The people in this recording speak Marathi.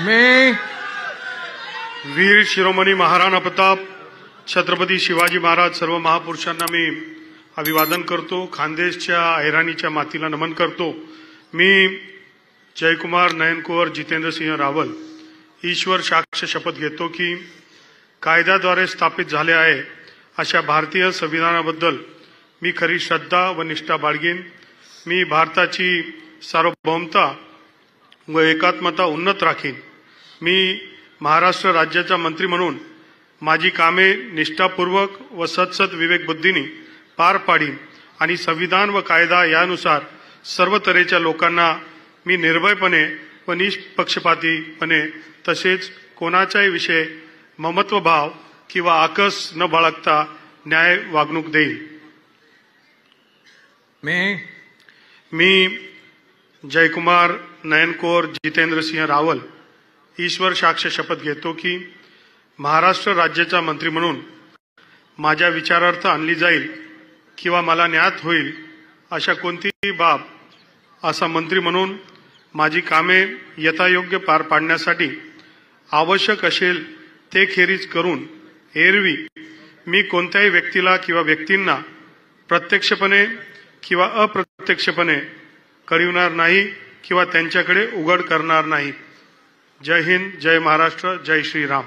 मी वीर शिरोमणी महाराणा प्रताप छत्रपती शिवाजी महाराज सर्व महापुरुषांना मी अभिवादन करतो। खानदेशच्या ऐराणीच्या मातीला नमन करतो। मी जयकुमार नयनकुवर जितेंद्र सिंह रावल ईश्वर साक्ष शपथ घेतो की कायद्याद्वारे स्थापित झाले आहे अशा भारतीय संविधानाबद्दल मी खरी श्रद्धा व निष्ठा बाळगीन। मी भारताची सार्वभौमता व एकात्मता उन्नत राखीन। मी महाराष्ट्र राज्याचा मंत्री म्हणून माझी कामे निष्ठापूर्वक व सतसत विवेक बुद्धीने पार पाडीन आणि संविधान व कायदा यानुसार सर्व तऱ्हेच्या लोकांना मी निर्भयपणे व निष्पक्षपातीपणे तसेच कोणाच्याही विषयी ममत्वभाव किंवा आकस न बाळगता न्याय वागणूक देईल। मी जयकुमार नयनकुवर जितेंद्र सिंह रावल ईश्वर साक्ष शपथ घेतो की महाराष्ट्र राज्याचा मंत्री म्हणून माझ्या विचारार्थ आणली जाईल किंवा मला ज्ञात होईल अशा कोणतीही बाब असा मंत्री म्हणून माझी कामे यथायोग्य पार पाडण्यासाठी आवश्यक असेल ते खेरीज करून एरवी मी कोणत्याही व्यक्तीला किंवा व्यक्तींना प्रत्यक्षपणे किंवा अप्रत्यक्षपणे कळविणार नाही किंवा त्यांच्याकडे उघड करणार नाही। जय हिंद, जय महाराष्ट्र, जय श्रीराम।